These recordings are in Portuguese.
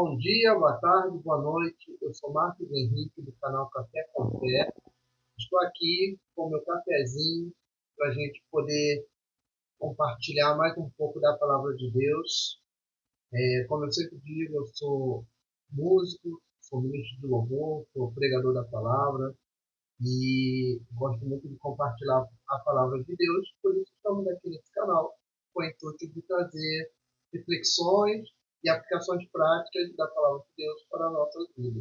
Bom dia, boa tarde, boa noite. Eu sou Marcos Henrique, do canal Café com Fé. Estou aqui com o meu cafezinho para a gente poder compartilhar mais um pouco da palavra de Deus. Como eu sempre digo, eu sou músico, sou ministro de louvor, sou pregador da palavra e gosto muito de compartilhar a palavra de Deus. Por isso estamos aqui nesse canal com o intuito de trazer reflexões e aplicações práticas da palavra de Deus para a nossa vida.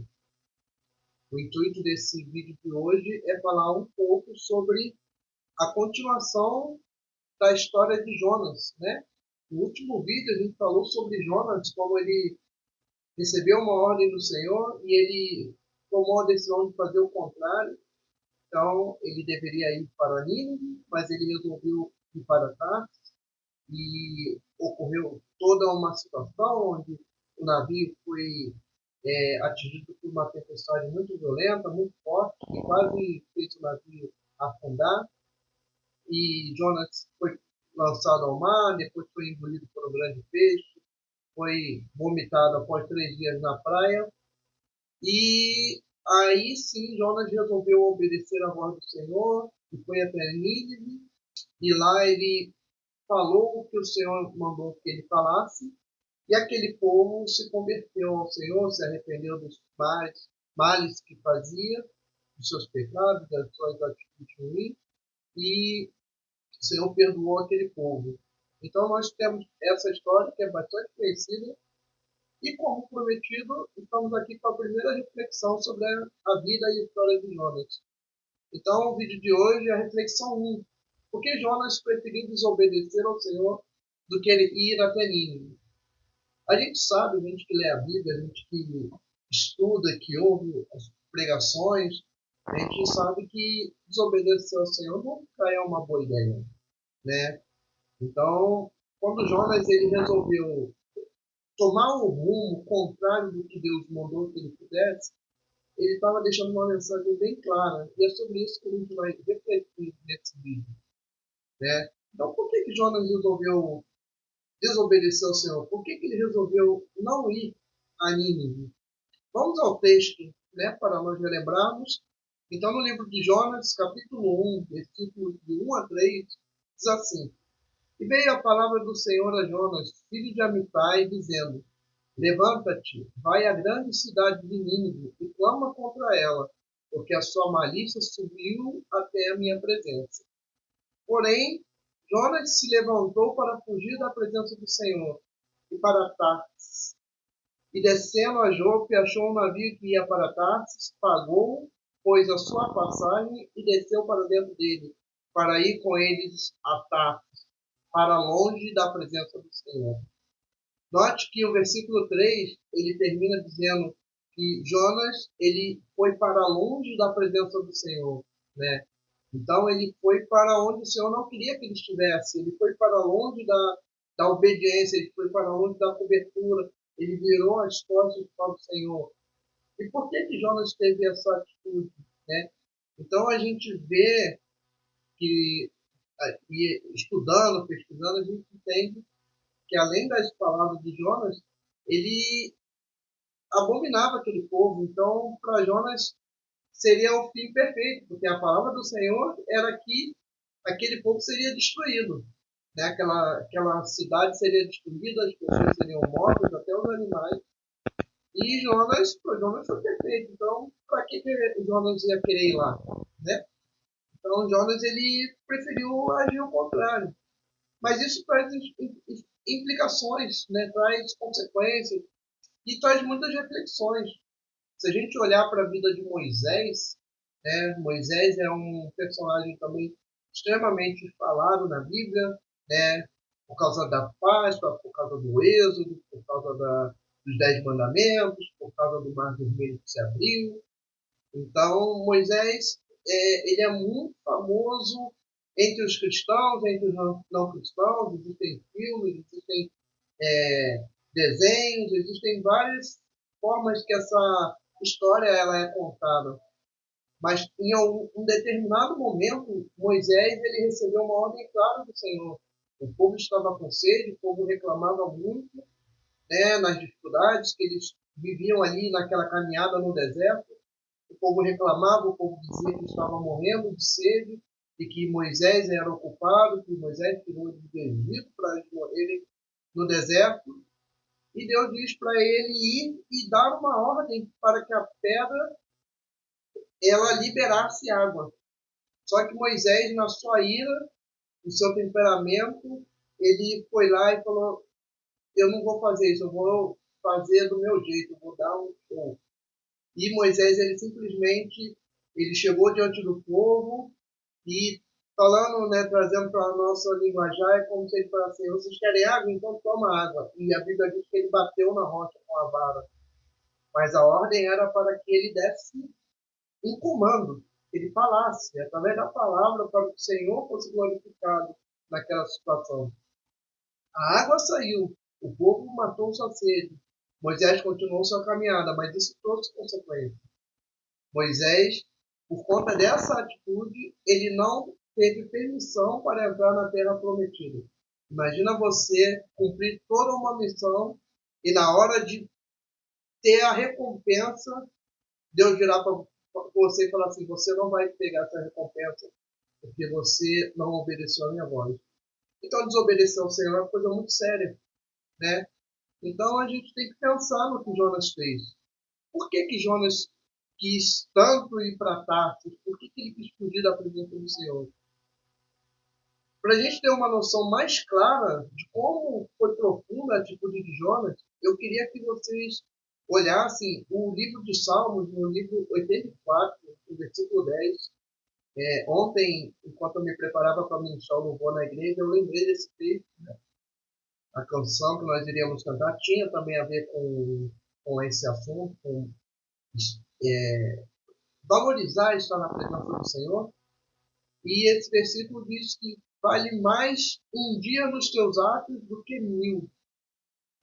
O intuito desse vídeo de hoje é falar um pouco sobre a continuação da história de Jonas, né? No último vídeo a gente falou sobre Jonas, como ele recebeu uma ordem do Senhor e ele tomou a decisão de fazer o contrário. Então ele deveria ir para Nínive, mas ele resolveu ir para Tarsis e ocorreu toda uma situação onde o navio foi atingido por uma tempestade muito violenta, muito forte, que quase fez o navio afundar. E Jonas foi lançado ao mar, depois foi engolido por um grande peixe, foi vomitado após 3 dias na praia. E aí sim Jonas resolveu obedecer a voz do Senhor e foi até Nínive. E lá ele falou o que o Senhor mandou que ele falasse. E aquele povo se converteu ao Senhor, se arrependeu dos males que fazia, dos seus pecados, das suas atitudes ruins, e o Senhor perdoou aquele povo. Então nós temos essa história que é bastante conhecida, e como prometido, estamos aqui com a primeira reflexão sobre a vida e a história de Jonas. Então o vídeo de hoje é a reflexão 1. Por que Jonas preferiu desobedecer ao Senhor do que ele ir até Nínive? A gente sabe, a gente que lê a Bíblia, a gente que estuda, que ouve as pregações, a gente sabe que desobedecer ao Senhor nunca é uma boa ideia, né? Então, quando Jonas ele resolveu tomar um rumo contrário do que Deus mandou que ele fizesse, ele estava deixando uma mensagem bem clara. E é sobre isso que a gente vai refletir nesse vídeo, né? Então, por que Jonas resolveu desobedecer ao Senhor? Por que ele resolveu não ir a Nínive? Vamos ao texto, né, para nós relembrarmos. Então, no livro de Jonas, capítulo 1, versículos de 1 a 3, diz assim: E veio a palavra do Senhor a Jonas, filho de Amitai, dizendo: Levanta-te, vai à grande cidade de Nínive e clama contra ela, porque a sua malícia subiu até a minha presença. Porém, Jonas se levantou para fugir da presença do Senhor e para Tarsis. E descendo a Jope, achou um navio que ia para Tarsis, pagou, pôs a sua passagem e desceu para dentro dele, para ir com eles a Tarsis, para longe da presença do Senhor. Note que o versículo 3, ele termina dizendo que Jonas, ele foi para longe da presença do Senhor, né? Então ele foi para onde o Senhor não queria que ele estivesse, ele foi para longe da obediência, ele foi para longe da cobertura, ele virou as costas para o Senhor. E por que Jonas teve essa atitude, né? Então a gente vê que, e estudando, pesquisando, a gente entende que além das palavras de Jonas, ele abominava aquele povo. Então, para Jonas, seria o fim perfeito, porque a palavra do Senhor era que aquele povo seria destruído. Né? Aquela cidade seria destruída, as pessoas seriam mortas, até os animais. E Jonas foi perfeito. Então, para que Jonas ia querer ir lá? Né? Então, Jonas ele preferiu agir ao contrário. Mas isso traz implicações, né? Traz consequências e traz muitas reflexões. Se a gente olhar para a vida de Moisés, né? Moisés é um personagem também extremamente falado na Bíblia, né? Por causa da Páscoa, por causa do Êxodo, por causa dos 10 mandamentos, por causa do Mar Vermelho que se abriu. Então, Moisés, ele é muito famoso entre os cristãos, entre os não cristãos. Existem filmes, existem desenhos, existem várias formas que essa história ela é contada. Mas em um determinado momento, Moisés ele recebeu uma ordem clara do Senhor. O povo estava com sede, o povo reclamava muito, né, nas dificuldades que eles viviam ali naquela caminhada no deserto. O povo reclamava, o povo dizia que estava morrendo de sede e que Moisés era o culpado, que Moisés tirou eles do Egito para eles morrerem no deserto. E Deus diz para ele ir e dar uma ordem para que a pedra ela liberasse água. Só que Moisés, na sua ira, no seu temperamento, ele foi lá e falou: eu não vou fazer isso, eu vou fazer do meu jeito, eu vou dar um show. E Moisés, ele simplesmente, ele chegou diante do povo e falando, né, trazendo para a nossa linguajar, é como se ele falasse assim: vocês querem água? Então toma água. E a Bíblia diz que ele bateu na rocha com a vara. Mas a ordem era para que ele desse um comando, que ele falasse, através da palavra, para que o Senhor fosse glorificado naquela situação. A água saiu, o povo matou sua sede. Moisés continuou sua caminhada, mas isso trouxe consequências. Moisés, por conta dessa atitude, ele não teve permissão para entrar na terra prometida. Imagina você cumprir toda uma missão e na hora de ter a recompensa, Deus virá para você e falar assim: você não vai pegar essa recompensa porque você não obedeceu a minha voz. Então, desobedecer ao Senhor é uma coisa muito séria, né? Então, a gente tem que pensar no que Jonas fez. Por que Jonas quis tanto ir para Tarsis? Por que ele quis fugir da presença do Senhor? Para a gente ter uma noção mais clara de como foi profunda a atitude de Jonas, eu queria que vocês olhassem o livro de Salmos, no livro 84, no versículo 10. Ontem, enquanto eu me preparava para ministrar o louvor na igreja, eu lembrei desse texto. A canção que nós iríamos cantar tinha também a ver com esse assunto, com é, valorizar estar na presença do Senhor. E esse versículo diz que vale mais um dia nos teus atos do que 1000.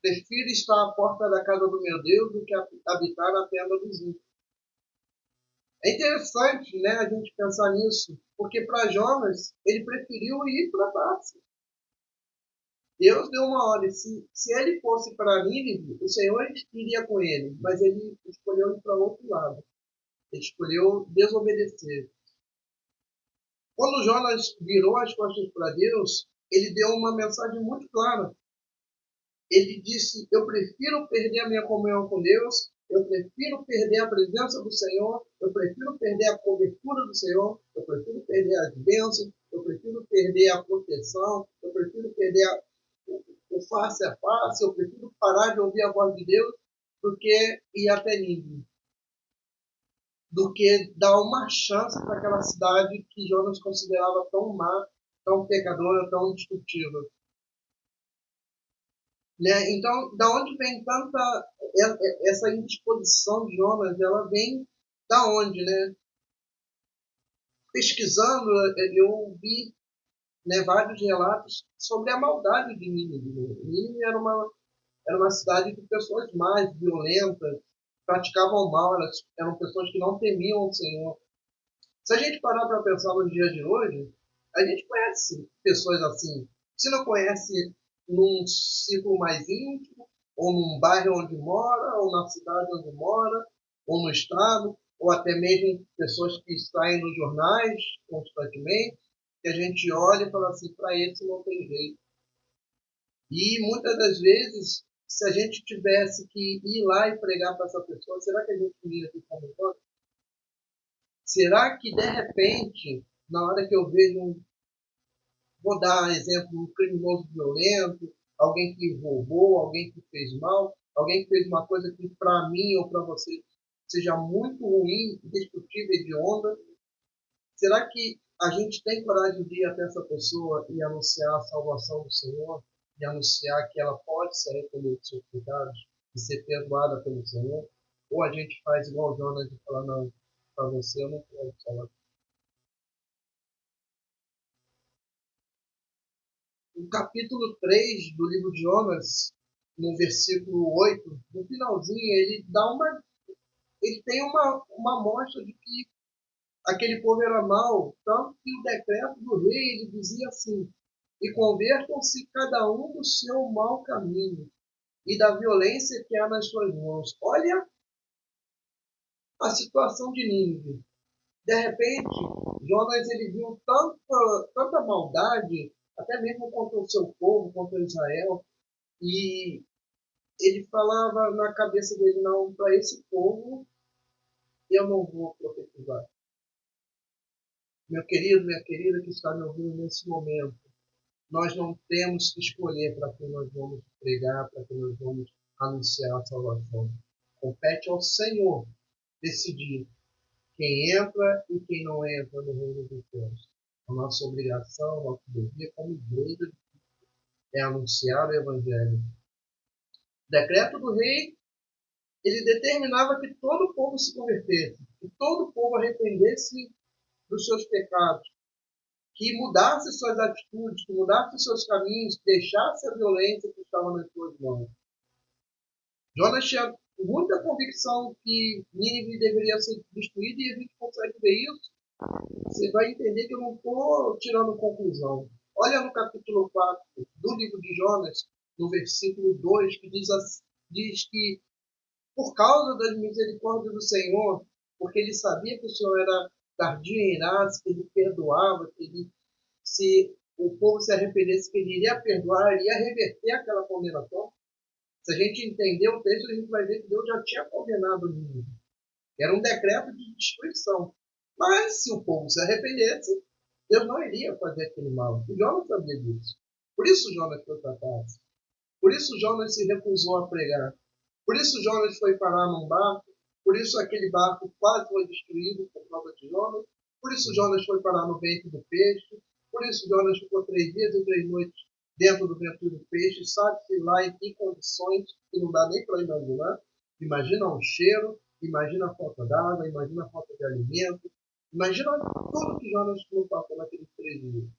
Prefiro estar à porta da casa do meu Deus do que habitar na tenda dos ímpios. É interessante, né, a gente pensar nisso, porque para Jonas, ele preferiu ir para Tarsis. Deus deu uma ordem. Se ele fosse para Nínive, o Senhor iria com ele, mas ele escolheu ir para outro lado. Ele escolheu desobedecer. Quando Jonas virou as costas para Deus, ele deu uma mensagem muito clara. Ele disse: eu prefiro perder a minha comunhão com Deus, eu prefiro perder a presença do Senhor, eu prefiro perder a cobertura do Senhor, eu prefiro perder as bênçãos, eu prefiro perder a proteção, eu prefiro perder o face a face, eu prefiro parar de ouvir a voz de Deus do que ir até Nínive, do que dar uma chance para aquela cidade que Jonas considerava tão má, tão pecadora, tão destrutiva. Né? Então, da onde vem tanta essa indisposição de Jonas? Ela vem da onde, né? Pesquisando, eu vi, né, vários relatos sobre a maldade de Nínive. Nínive era uma cidade de pessoas mais violentas, praticavam mal, eram pessoas que não temiam o Senhor. Se a gente parar para pensar nos dias de hoje, a gente conhece pessoas assim. Se não conhece num ciclo mais íntimo, ou num bairro onde mora, ou na cidade onde mora, ou no estado, ou até mesmo pessoas que saem nos jornais constantemente, que a gente olha e fala assim: para esse não tem jeito. E muitas das vezes, se a gente tivesse que ir lá e pregar para essa pessoa, será que a gente iria ter como? Será que, de repente, na hora que eu vejo, vou dar exemplo, um criminoso violento, alguém que roubou, alguém que fez mal, alguém que fez uma coisa que para mim ou para você seja muito ruim, destrutível e hedionda, será que a gente tem coragem de ir até essa pessoa e anunciar a salvação do Senhor? E anunciar que ela pode se arrepender dos seus pecados e ser perdoada pelo Senhor? Ou a gente faz igual Jonas e fala: não, para você eu não quero falar. O capítulo 3 do livro de Jonas, no versículo 8, no finalzinho, ele tem uma amostra de que aquele povo era mau, tanto que o decreto do rei ele dizia assim: e convertam-se cada um do seu mau caminho. e da violência que há nas suas mãos. Olha a situação de Nínive. De repente, Jonas ele viu tanta maldade, até mesmo contra o seu povo, contra Israel, e ele falava na cabeça dele, não, para esse povo eu não vou profetizar. Meu querido, minha querida que está me ouvindo nesse momento, nós não temos que escolher para quem nós vamos pregar, para quem nós vamos anunciar a salvação. Compete ao Senhor decidir quem entra e quem não entra no reino dos céus. A nossa obrigação, a nosso dever como igreja é anunciar o Evangelho. O decreto do rei, ele determinava que todo o povo se convertesse, que todo o povo arrependesse dos seus pecados, que mudasse suas atitudes, que mudasse seus caminhos, que deixasse a violência que estava nas suas mãos. Jonas tinha muita convicção que Nínive deveria ser destruída e a gente consegue ver isso. Você vai entender que eu não estou tirando conclusão. Olha no capítulo 4 do livro de Jonas, no versículo 2, que diz que por causa das misericórdias do Senhor, porque ele sabia que o Senhor era tardio em irar-se, que ele perdoava, que ele, se o povo se arrependesse, que ele iria perdoar, iria reverter aquela condenação. Se a gente entender o texto, a gente vai ver que Deus já tinha condenado o Nínive. Era um decreto de destruição. Mas se o povo se arrependesse, Deus não iria fazer aquele mal. E Jonas sabia disso. Por isso Jonas foi tratado. Por isso Jonas se recusou a pregar. Por isso Jonas foi parar num barco. Por isso aquele barco quase foi destruído por causa de Jonas. Por isso Jonas foi parar no ventre do peixe. Por isso Jonas ficou 3 dias e 3 noites dentro do ventre do peixe. Sabe-se lá em que condições que não dá nem para imaginar. Imagina o cheiro, imagina a falta d'água, imagina a falta de alimento. Imagina tudo que Jonas não passou naqueles 3 dias.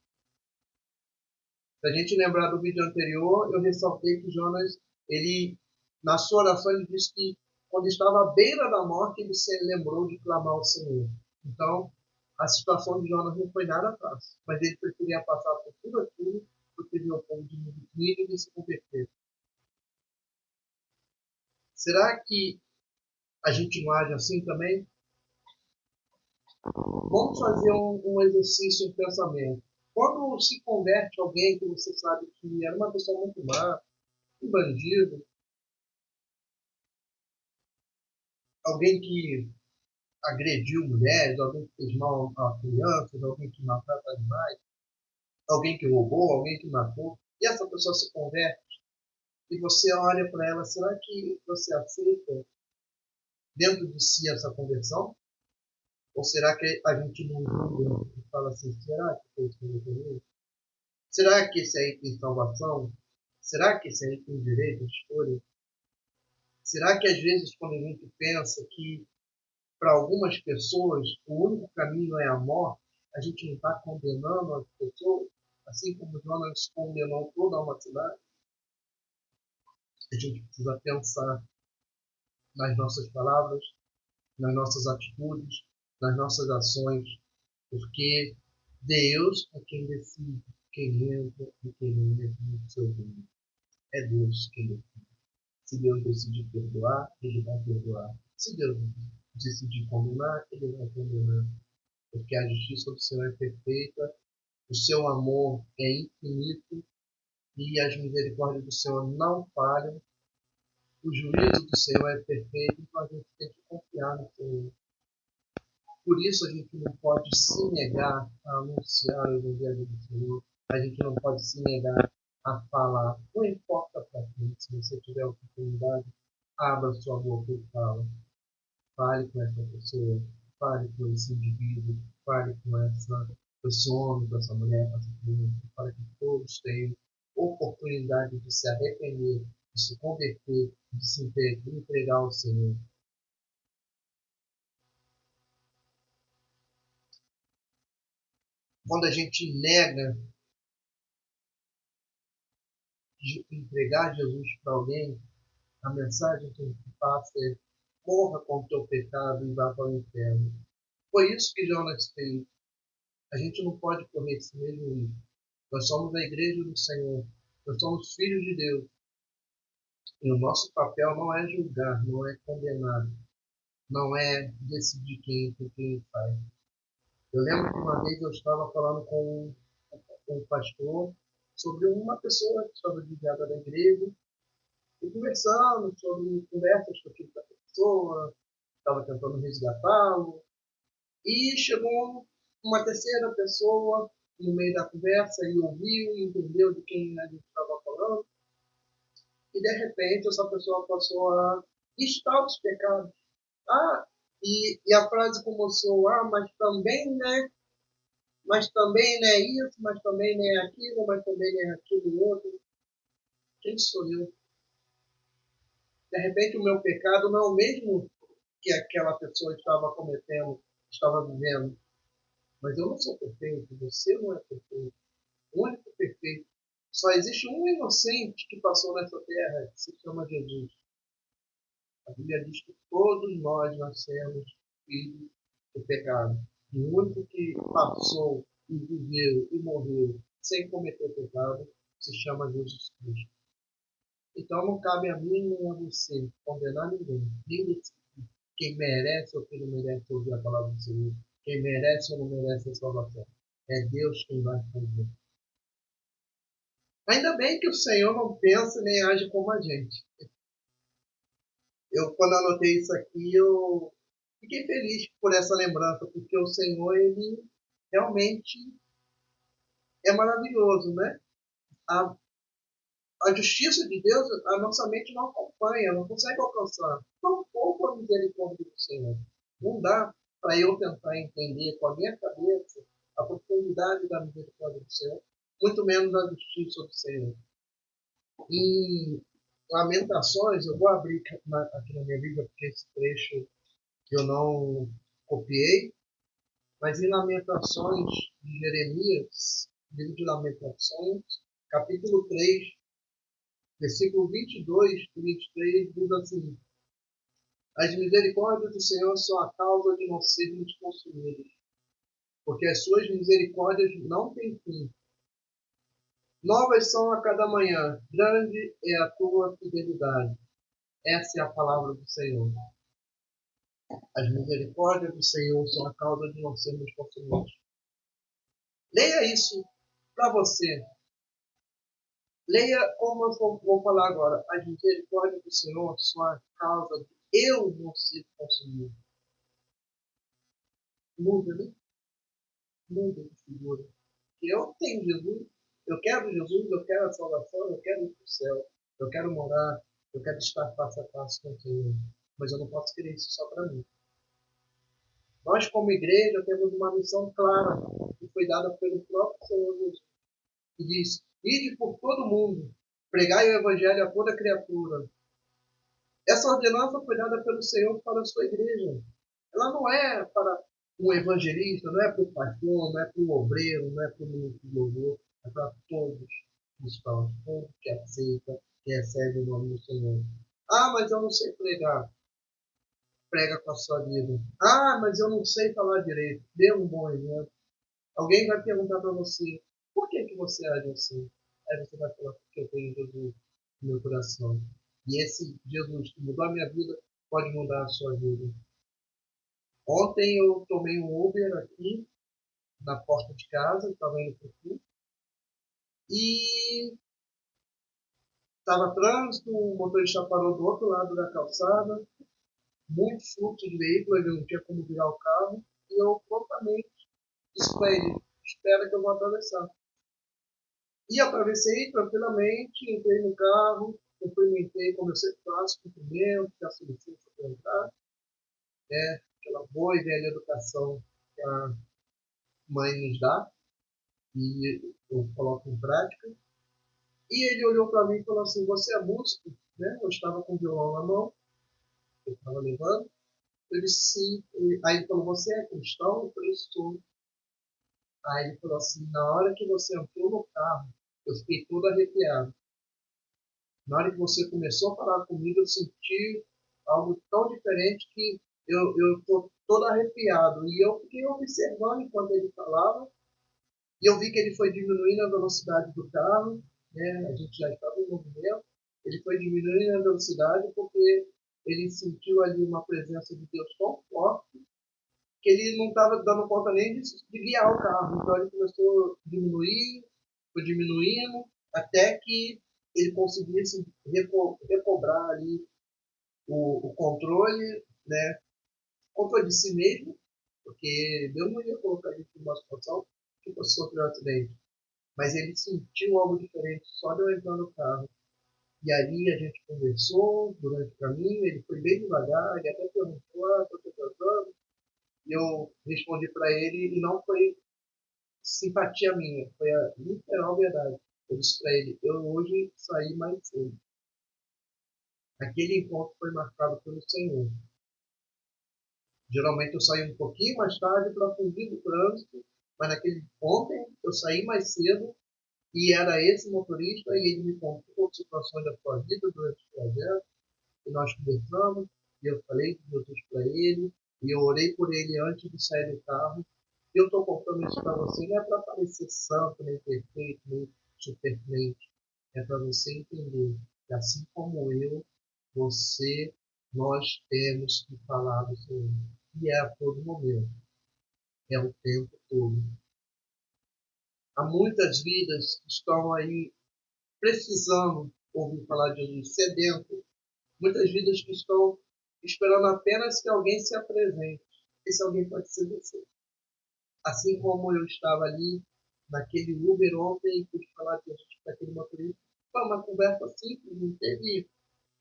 Se a gente lembrar do vídeo anterior, eu ressaltei que Jonas, ele, na sua oração, ele disse que quando estava à beira da morte, ele se lembrou de clamar ao Senhor. Então, a situação de Jonas não foi nada fácil, mas ele preferia passar por tudo aquilo do que ver o povo de Nínive e se converter. Será que a gente não age assim também? Vamos fazer um exercício, um pensamento. Quando se converte alguém que você sabe que era uma pessoa muito má, um bandido, alguém que agrediu mulheres, alguém que fez mal a crianças, alguém que maltrata animais, alguém que roubou, alguém que matou, e essa pessoa se converte, e você olha para ela, será que você aceita dentro de si essa conversão? Ou será que a gente não julga e fala assim, será que foi isso que eu queria? Será que esse aí tem salvação? Será que esse aí tem direito de escolha? Será que às vezes quando a gente pensa que para algumas pessoas o único caminho é a morte, a gente não está condenando as pessoas, assim como Jonas condenou toda uma cidade? A gente precisa pensar nas nossas palavras, nas nossas atitudes, nas nossas ações, porque Deus é quem decide quem entra e quem não entra no seu reino. É Deus quem decide. Se Deus decidir perdoar, Ele vai perdoar. Se Deus decidir condenar, Ele vai condenar. Porque a justiça do Senhor é perfeita, o seu amor é infinito e as misericórdias do Senhor não falham. O juízo do Senhor é perfeito, então a gente tem que confiar no Senhor. Por isso a gente não pode se negar a anunciar o Evangelho do Senhor. A gente não pode se negar a falar. Não importa para quem, se você tiver a oportunidade, abra sua boca e fala. Fale com essa pessoa, fale com esse indivíduo, fale com esse homem, com essa mulher, com essa criança, para que todos tenham oportunidade de se arrepender, de se converter, de se entregar ao Senhor. Quando a gente nega de entregar Jesus para alguém, a mensagem que a gente passa é: morra com o teu pecado e vá para o inferno. Foi isso que Jonas fez. A gente não pode correr esse mesmo risco. Nós somos a igreja do Senhor. Nós somos filhos de Deus. E o nosso papel não é julgar, não é condenar, não é decidir quem faz. Eu lembro que uma vez eu estava falando com um pastor sobre uma pessoa que estava desviada da igreja, e conversando sobre conversas que eu tive com a pessoa, estava tentando resgatá-lo, e chegou uma terceira pessoa no meio da conversa e ouviu e entendeu de quem a gente estava falando, e de repente essa pessoa passou a listar os pecados. Ah, e a frase começou, mas também não é isso, mas também não é aquilo, mas também não é aquilo outro. Quem sou eu? De repente o meu pecado não é o mesmo que aquela pessoa estava cometendo, estava vivendo. Mas eu não sou perfeito, você não é perfeito. O único perfeito. Só existe um inocente que passou nessa terra, que se chama Jesus. A Bíblia diz que todos nós nascemos filhos do pecado. E o único que passou e viveu e morreu sem cometer pecado se chama Jesus Cristo. Então não cabe a mim nem a você condenar ninguém, nem decidir quem merece ou quem não merece ouvir a palavra do Senhor, quem merece ou não merece a salvação. É Deus quem vai fazer. Ainda bem que o Senhor não pensa nem age como a gente. Eu, quando anotei isso aqui, eu fiquei feliz por essa lembrança, porque o Senhor, ele realmente é maravilhoso, né? A, a justiça de Deus, a nossa mente não acompanha, não consegue alcançar. Tão pouco a misericórdia do Senhor. Não dá para eu tentar entender com a minha cabeça a profundidade da misericórdia do Senhor, muito menos a justiça do Senhor. Em Lamentações, eu vou abrir aqui na minha Bíblia, porque esse trecho eu não copiei, mas em Lamentações de Jeremias, livro de Lamentações, capítulo 3, versículo 22 e 23, diz assim: As misericórdias do Senhor são a causa de não sermos consumidos, porque as suas misericórdias não têm fim. Novas são a cada manhã, grande é a tua fidelidade. Essa é a palavra do Senhor. As misericórdias do Senhor são a causa de não sermos consumidos. Leia isso para você. Leia como eu vou falar agora. As misericórdias do Senhor são a causa de eu não ser consumido. Muda, né? Muda de figura. Eu tenho Jesus, eu quero a salvação, eu quero ir para o céu, eu quero morar, eu quero estar face a face com o Senhor. Mas eu não posso querer isso só para mim. Nós, como igreja, temos uma missão clara que foi dada pelo próprio Senhor Jesus, que diz: ide por todo mundo, pregai o evangelho a toda criatura. Essa ordenança foi dada pelo Senhor para a sua igreja. Ela não é para um evangelista, não é para o pastor, não é para o obreiro, não é para o ministro de louvor, é para todos cristãos, todos que aceitam, que recebem o nome do Senhor. Ah, mas eu não sei pregar. Prega com a sua vida. Ah, mas eu não sei falar direito. Dê um bom exemplo. Alguém vai perguntar para você, por que você age assim? Aí você vai falar, porque eu tenho Jesus no meu coração. E esse Jesus que mudou a minha vida pode mudar a sua vida. Ontem eu tomei um Uber aqui na porta de casa, estava indo para o culto, e estava trânsito, o motorista parou do outro lado da calçada, muito fluxo de veículo, ele não tinha como virar o carro, e eu prontamente disse para ele, espera que eu vou atravessar. E atravessei tranquilamente, entrei no carro, cumprimentei, como eu sempre faço, cumprimento, peço licença para entrar, né? Aquela boa e velha educação que a mãe nos dá, e eu coloco em prática. E ele olhou para mim e falou assim, você é músico? Né? Eu estava com o violão na mão, eu estava levando. Eu disse sim. Aí ele falou, você é cristão? Eu falei, sou. Aí ele falou assim, na hora que você entrou no carro, eu fiquei todo arrepiado. Na hora que você começou a falar comigo, eu senti algo tão diferente que eu estou todo arrepiado. E eu fiquei observando enquanto ele falava. E eu vi que ele foi diminuindo a velocidade do carro. Né? A gente já estava em movimento. Ele foi diminuindo a velocidade porque ele sentiu ali uma presença de Deus tão forte que ele não estava dando conta nem de guiar o carro. Então ele começou a diminuir, foi diminuindo, até que ele conseguisse recobrar ali o controle, né? Controle de si mesmo, porque Deus não ia colocar a gente numa situação que fosse sofrer um acidente. Mas ele sentiu algo diferente só de eu entrar no carro. E ali a gente conversou durante o caminho, ele foi bem devagar, ele até perguntou, estou te atrasando. E eu respondi para ele e não foi simpatia minha, foi a literal verdade. Eu disse para ele, eu hoje saí mais cedo. Aquele encontro foi marcado pelo Senhor. Geralmente eu saio um pouquinho mais tarde para fugir do trânsito, mas ontem eu saí mais cedo e era esse motorista e ele me contou situações da sua vida durante o trajeto e nós conversamos e eu falei de Jesus para ele e eu orei por ele antes de sair do carro. E eu estou contando isso para você não é para parecer santo, nem perfeito, nem supermente. É para você entender que assim como eu, você, nós temos que falar do Senhor. E é a todo momento, é o tempo todo. Há muitas vidas que estão aí precisando ouvir falar de Jesus, sedento. Muitas vidas que estão esperando apenas que alguém se apresente. Esse alguém pode ser você. Assim como eu estava ali naquele Uber ontem e pude falar de Jesus para aquele motorista. Foi uma conversa simples, não teve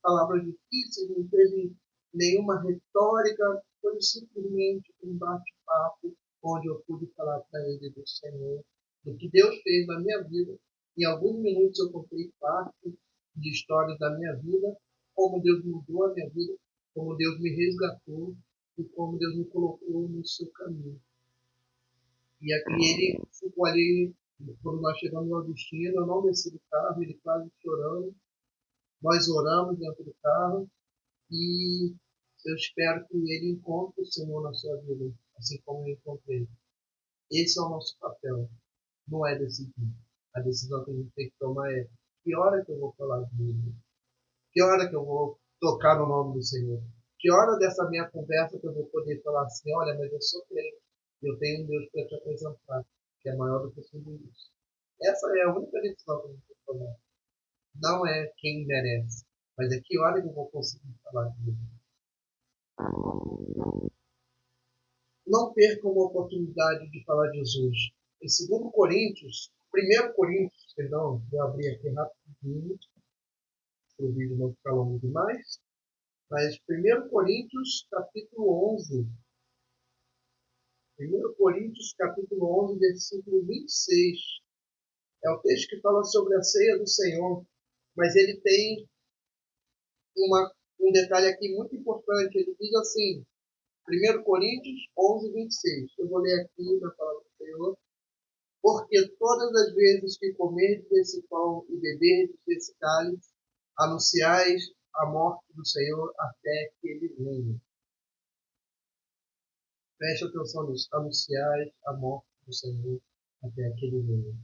palavras difíceis, não teve nenhuma retórica, foi simplesmente um bate-papo onde eu pude falar para ele do Senhor, do que Deus fez na minha vida. Em alguns minutos eu contei parte de histórias da minha vida, como Deus mudou a minha vida, como Deus me resgatou e como Deus me colocou no seu caminho. E ele ficou ali, quando nós chegamos ao destino, eu não desci do carro, ele quase chorando. Nós oramos dentro do carro e eu espero que ele encontre o Senhor na sua vida, assim como eu encontrei. Esse é o nosso papel, não é decidir. A decisão que a gente tem que tomar é que hora que eu vou falar de Deus? Que hora que eu vou tocar no nome do Senhor? Que hora dessa minha conversa que eu vou poder falar assim, olha, mas eu sou crente, eu tenho um Deus para te apresentar, que é maior do que tudo isso. Essa é a única decisão que a gente tem que tomar. Não é quem merece, mas é que hora que eu vou conseguir falar de Deus. Não perca uma oportunidade de falar de Jesus. Em 2 Coríntios, 1 Coríntios, perdão, vou abrir aqui rapidinho, para o vídeo não ficar longo demais, mas 1 Coríntios, capítulo 11, 1 Coríntios, capítulo 11, versículo 26, é o texto que fala sobre a ceia do Senhor, mas ele tem um detalhe aqui muito importante, ele diz assim, 1 Coríntios 11, 26, eu vou ler aqui na palavra do Senhor, porque todas as vezes que comerdes esse pão e beberdes esse cálice, anunciais a morte do Senhor até que ele venha. Preste atenção nisso. Anunciais a morte do Senhor até que ele venha.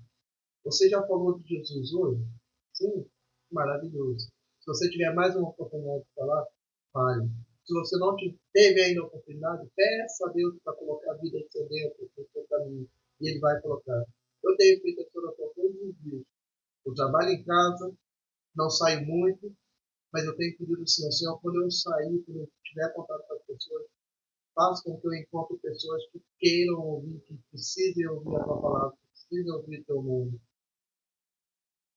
Você já falou de Jesus hoje? Sim? Maravilhoso. Se você tiver mais uma oportunidade de falar, fale. Se você não teve ainda a oportunidade, peça a Deus para colocar a vida de seu dentro, no seu caminho. E Ele vai colocar. Eu tenho feito essa oração todos os dias. Eu trabalho em casa, não saio muito, mas eu tenho pedido ao Senhor, quando eu sair, quando eu tiver contato com as pessoas, faça com que eu encontre pessoas que queiram ouvir, que precisem ouvir a tua palavra, que precisem ouvir o teu nome.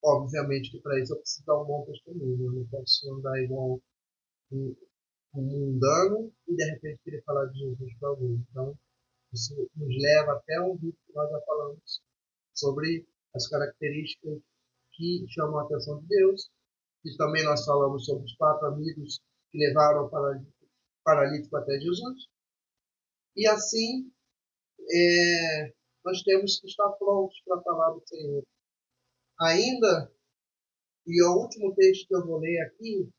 Obviamente que para isso eu preciso dar um bom testemunho. Eu não posso andar igual um mundano e de repente querer falar de Jesus para alguém. Então, isso nos leva até um vídeo que nós já falamos sobre as características que chamam a atenção de Deus. E também nós falamos sobre os 4 amigos que levaram o paralítico até Jesus. E assim, nós temos que estar prontos para falar do Senhor. Ainda, e o último texto que eu vou ler aqui,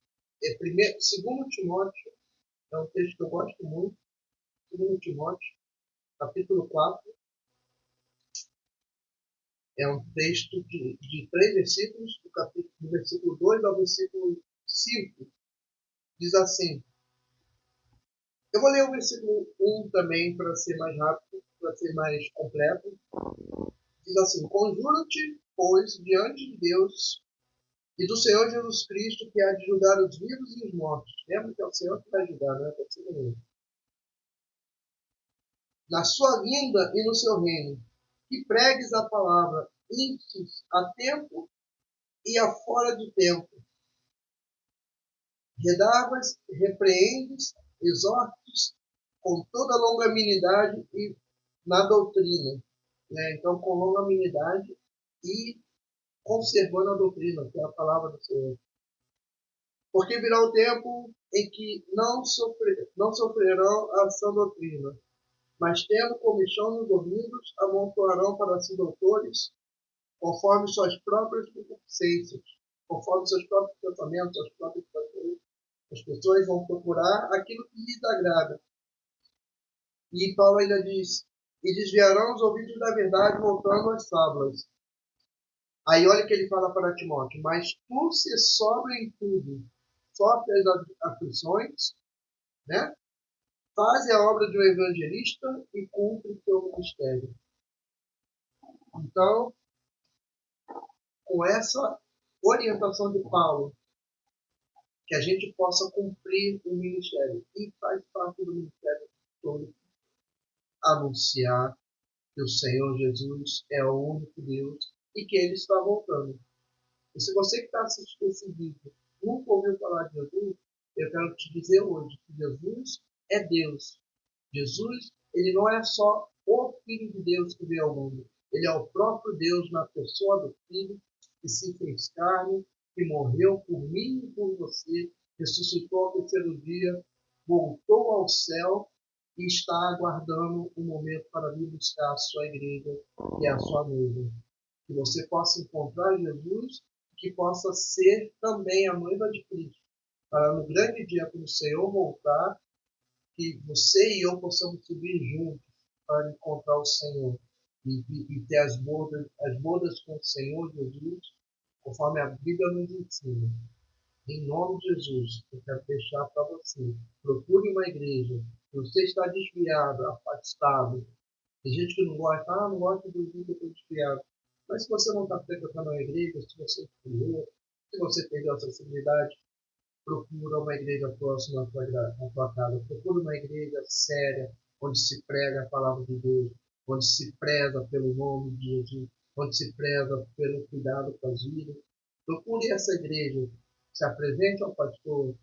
é 2 Timóteo, é um texto que eu gosto muito, 2 Timóteo, capítulo 4, É um texto de 3 versículos, do versículo 2 ao versículo 5. Diz assim, eu vou ler o versículo 1 também para ser mais rápido, para ser mais completo. Diz assim, conjura-te, pois, diante de Deus e do Senhor Jesus Cristo, que há de julgar os vivos e os mortos. Lembra que é o Senhor que vai julgar, não é para ser nenhum. Na sua vinda e no seu reino, que pregues a palavra, instes a tempo e a fora de tempo, redarguas, repreendes, exortes com toda longanimidade e na doutrina. Né? Então, com longanimidade e conservando a doutrina, que é a palavra do Senhor. Porque virá o tempo em que não sofrerão a sã doutrina, mas tendo comichão nos ouvidos, amontoarão para si doutores, conforme suas próprias concupiscências, conforme seus próprios pensamentos, suas próprias paixões. As pessoas vão procurar aquilo que lhes agrada. E Paulo ainda diz, e desviarão os ouvidos da verdade, voltando às fábulas. Aí olha o que ele fala para Timóteo, mas tu se sobra em tudo, sofre as aflições, né? Faz a obra de um evangelista e cumpre o teu ministério. Então, com essa orientação de Paulo, que a gente possa cumprir o ministério. E faz parte do ministério todo anunciar que o Senhor Jesus é o único Deus e que Ele está voltando. E se você que está assistindo esse vídeo nunca ouviu falar de Jesus, eu quero te dizer hoje que Jesus é Deus. Jesus, ele não é só o Filho de Deus que veio ao mundo. Ele é o próprio Deus na pessoa do Filho que se fez carne, que morreu por mim e por você, ressuscitou ao terceiro dia, voltou ao céu e está aguardando um momento para vir buscar a sua igreja e a sua noiva. Que você possa encontrar Jesus, que possa ser também a noiva de Cristo, para no grande dia, quando o Senhor voltar, que você e eu possamos subir juntos para encontrar o Senhor e ter as bodas com o Senhor Jesus, conforme a Bíblia nos ensina. Em nome de Jesus, eu quero deixar para você. Procure uma igreja. Se você está desviado, afastado. Tem gente que não gosta, não gosta do vídeo, eu estou desviado. Mas se você não está frequentando a igreja, se você esfriou, se você perdeu a sensibilidade, procura uma igreja próxima à tua casa. Procura uma igreja séria, onde se prega a palavra de Deus, onde se preza pelo nome de Jesus, onde se preza pelo cuidado com as vidas. Procure essa igreja, se apresente ao pastor,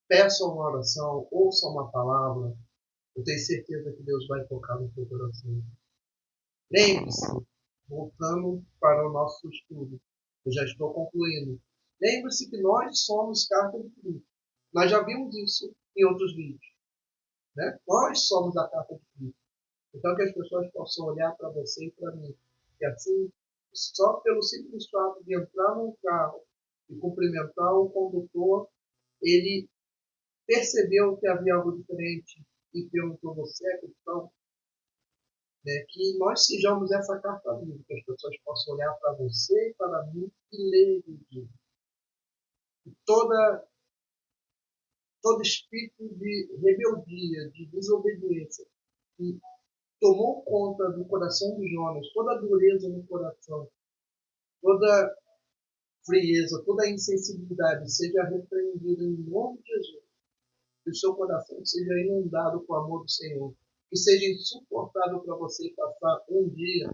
peça uma oração, ouça uma palavra. Eu tenho certeza que Deus vai tocar no teu coração. Lembre-se, voltando para o nosso estudo, eu já estou concluindo. Lembre-se que nós somos carta de Cristo. Nós já vimos isso em outros vídeos. Né? Nós somos a carta de Cristo. Então, que as pessoas possam olhar para você e para mim. E assim, só pelo simples fato de entrar num carro e cumprimentar o condutor, ele percebeu que havia algo diferente e perguntou: você é cristão? Que nós sejamos essa carta viva, que as pessoas possam olhar para você e para mim e ler o livro. Todo espírito de rebeldia, de desobediência, que tomou conta do coração de Jonas, toda a dureza no coração, toda frieza, toda a insensibilidade, seja repreendida em nome de Jesus. Que o seu coração seja inundado com o amor do Senhor. Que seja insuportável para você passar um dia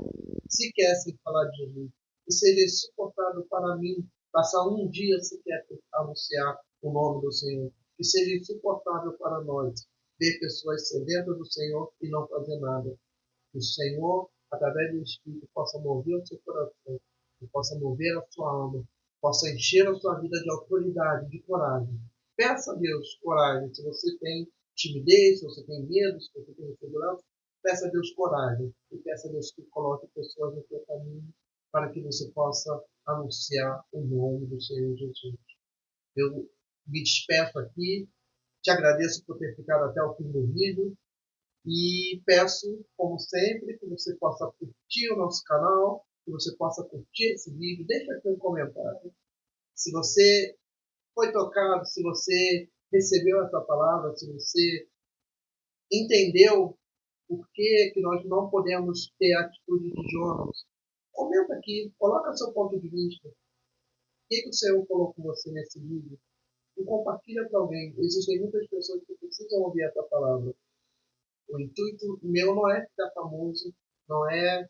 sequer sem falar de Jesus. Que seja insuportável para mim passar um dia sequer anunciar o nome do Senhor. Que seja insuportável para nós ver pessoas sedentas do Senhor e não fazer nada. Que o Senhor, através do Espírito, possa mover o seu coração, que possa mover a sua alma, possa encher a sua vida de autoridade, de coragem. Peça a Deus coragem. Se você tem timidez, se você tem medo, se você tem insegurança, peça a Deus coragem. E peça a Deus que coloque pessoas no seu caminho para que você possa anunciar o nome do Senhor Jesus. Eu me despeço aqui. Te agradeço por ter ficado até o fim do vídeo. E peço, como sempre, que você possa curtir o nosso canal, que você possa curtir esse vídeo. Deixa aqui um comentário. Se você foi tocado, se você recebeu essa palavra, se você entendeu por que nós não podemos ter a atitude de Jonas, comenta aqui, coloca seu ponto de vista. O que o Senhor falou com você nesse vídeo? E compartilha para alguém. Existem muitas pessoas que precisam ouvir essa palavra. O intuito meu não é ficar famoso, não é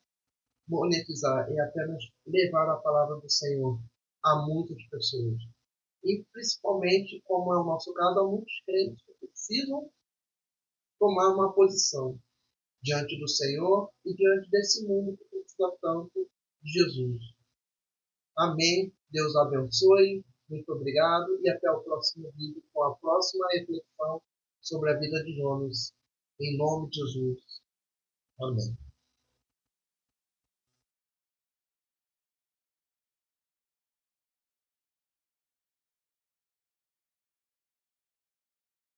monetizar, é apenas levar a palavra do Senhor a muitas pessoas. E principalmente, como é o nosso caso, há muitos crentes que precisam tomar uma posição diante do Senhor e diante desse mundo que precisa tanto de Jesus. Amém. Deus abençoe. Muito obrigado e até o próximo vídeo com a próxima reflexão sobre a vida de Jonas. Em nome de Jesus. Amém.